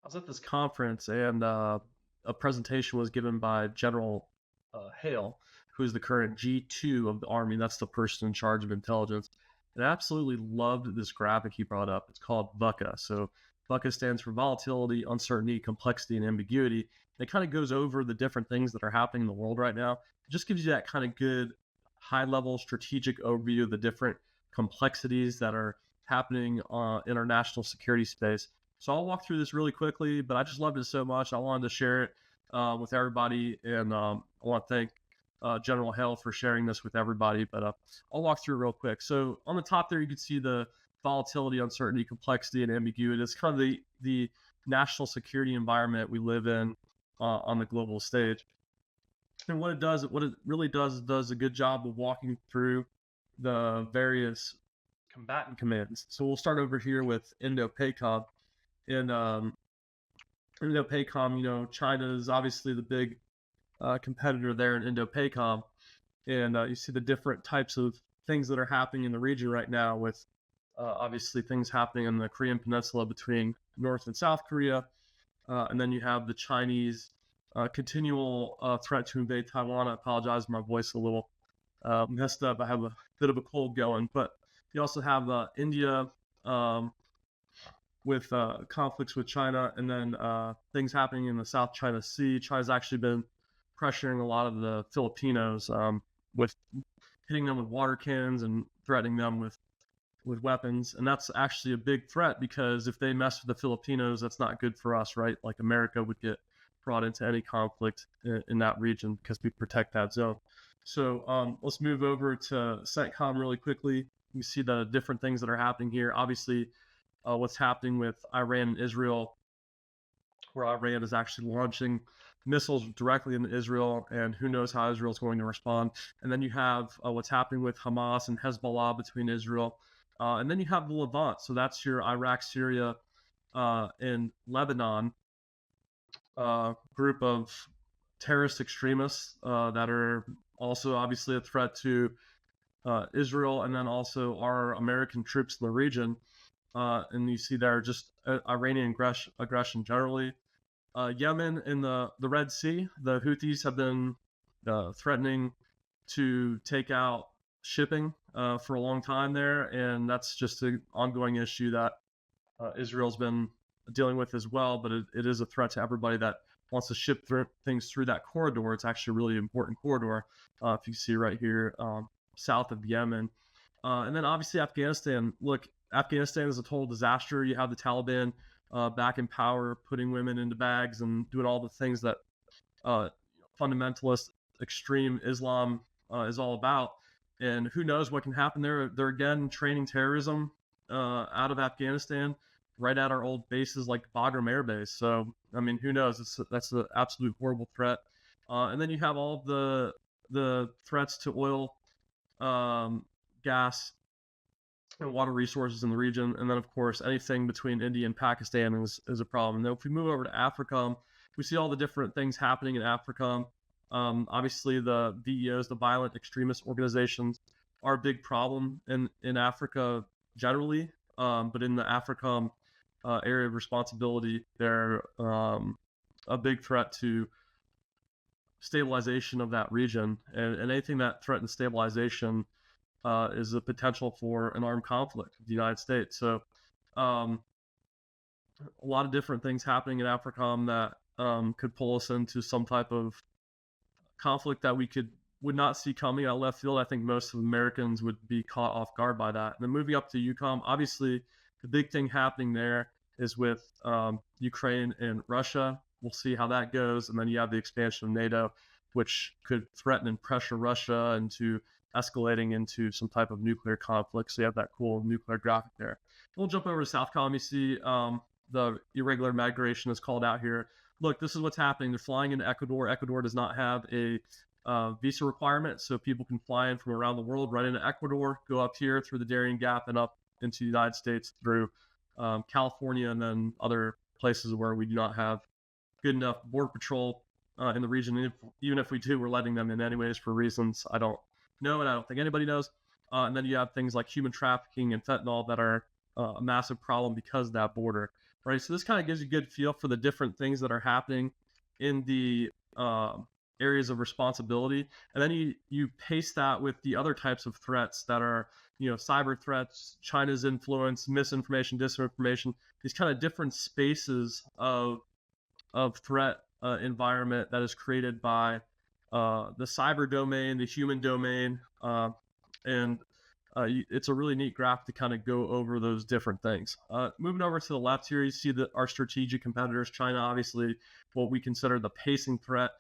I was at this conference and a presentation was given by General Hale, who is the current G2 of the Army. That's the person in charge of intelligence. And I absolutely loved this graphic he brought up. It's called VUCA. So VUCA stands for volatility, uncertainty, complexity, and ambiguity. And it kind of goes over the different things that are happening in the world right now. It just gives you that kind of good high level strategic overview of the different complexities that are happening in our national security space. So I'll walk through this really quickly, but I just loved it so much. I wanted to share it with everybody, and I want to thank General Hale for sharing this with everybody. But I'll walk through it real quick. So on the top there, you can see the volatility, uncertainty, complexity, and ambiguity. It's kind of the national security environment we live in on the global stage. And what it really does a good job of walking through the various combatant commands. So we'll start over here with Indo-PACOM. In Indo-PACOM, China is obviously the big competitor there in Indo-PACOM, and you see the different types of things that are happening in the region right now with obviously things happening in the Korean Peninsula between North and South Korea, and then you have the Chinese continual threat to invade Taiwan. I apologize, my voice a little messed up. I have a bit of a cold going, but you also have India with conflicts with China, and then things happening in the South China Sea. China's actually been pressuring a lot of the Filipinos with hitting them with water cannons and threatening them with weapons. And that's actually a big threat, because if they mess with the Filipinos, that's not good for us, right? Like America would get brought into any conflict in that region because we protect that zone. So let's move over to CENTCOM really quickly. You see the different things that are happening here. Obviously, what's happening with Iran and Israel, where Iran is actually launching missiles directly into Israel, and who knows how Israel is going to respond. And then you have what's happening with Hamas and Hezbollah between Israel. And then you have the Levant. So that's your Iraq, Syria, and Lebanon group of terrorist extremists that are also obviously a threat to Israel, and then also our American troops in the region. And you see there just Iranian aggression generally. Yemen in the Red Sea, the Houthis have been threatening to take out shipping for a long time there, and that's just an ongoing issue that Israel's been dealing with as well. But it is a threat to everybody that wants to ship things through that corridor. It's actually a really important corridor, if you see right here, south of Yemen. And then obviously Afghanistan. Look, Afghanistan is a total disaster. You have the Taliban back in power, putting women into bags and doing all the things that fundamentalist extreme Islam is all about. And who knows what can happen there. They're again training terrorism out of Afghanistan, right at our old bases like Bagram Air Base. So, I mean, who knows? That's an absolute horrible threat. And then you have all of the threats to oil, gas, and water resources in the region. And then, of course, anything between India and Pakistan is a problem. And then if we move over to Africa, we see all the different things happening in Africa. Obviously, the VEOs, the violent extremist organizations, are a big problem in Africa generally. But in the Africa area of responsibility, they're a big threat to stabilization of that region. And anything that threatens stabilization is a potential for an armed conflict with the United States. So a lot of different things happening in AFRICOM that could pull us into some type of conflict that we would not see coming out left field. I think most of Americans would be caught off guard by that. And then moving up to EUCOM, obviously the big thing happening there is with Ukraine and Russia. We'll see how that goes. And then you have the expansion of NATO, which could threaten and pressure Russia into escalating into some type of nuclear conflict. So you have that cool nuclear graphic there. We'll jump over to Southcom. You see the irregular migration is called out here. Look, this is what's happening. They're flying into Ecuador. Ecuador does not have a visa requirement, so people can fly in from around the world right into Ecuador, go up here through the Darien Gap and up into the United States through California, and then other places where we do not have good enough border patrol in the region. Even if we do, we're letting them in anyways for reasons I don't know, and I don't think anybody knows. And then you have things like human trafficking and fentanyl that are a massive problem because of that border. right? So this kind of gives you a good feel for the different things that are happening in the areas of responsibility, and then you paste that with the other types of threats that are, cyber threats, China's influence, misinformation, disinformation, these kind of different spaces of threat environment that is created by the cyber domain, the human domain, and it's a really neat graph to kind of go over those different things. Moving over to the left here, you see that our strategic competitors, China, obviously, what we consider the pacing threat.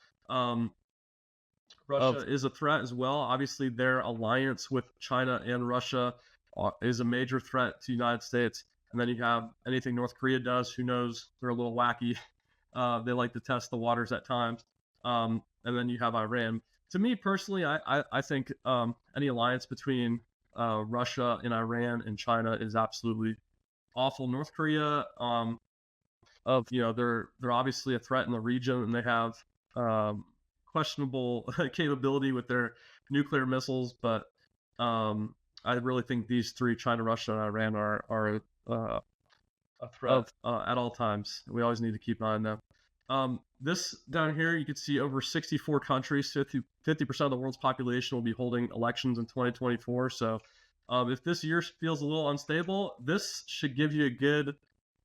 Russia is a threat as well. Obviously, their alliance with China and Russia is a major threat to the United States. And then you have anything North Korea does, who knows, they're a little wacky. They like to test the waters at times. And then you have Iran. To me personally, I think any alliance between Russia and Iran and China is absolutely awful. North Korea, they're obviously a threat in the region, and they have questionable capability with their nuclear missiles. But I really think these three, China, Russia, and Iran, are a threat at all times. We always need to keep an eye on them. This down here, you can see over 64 countries, 50% of the world's population will be holding elections in 2024. So if this year feels a little unstable, this should give you a good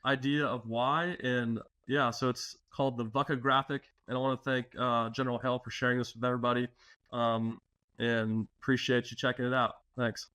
idea of why. And yeah, so it's called the VUCA graphic. And I want to thank General Hale for sharing this with everybody, and appreciate you checking it out. Thanks.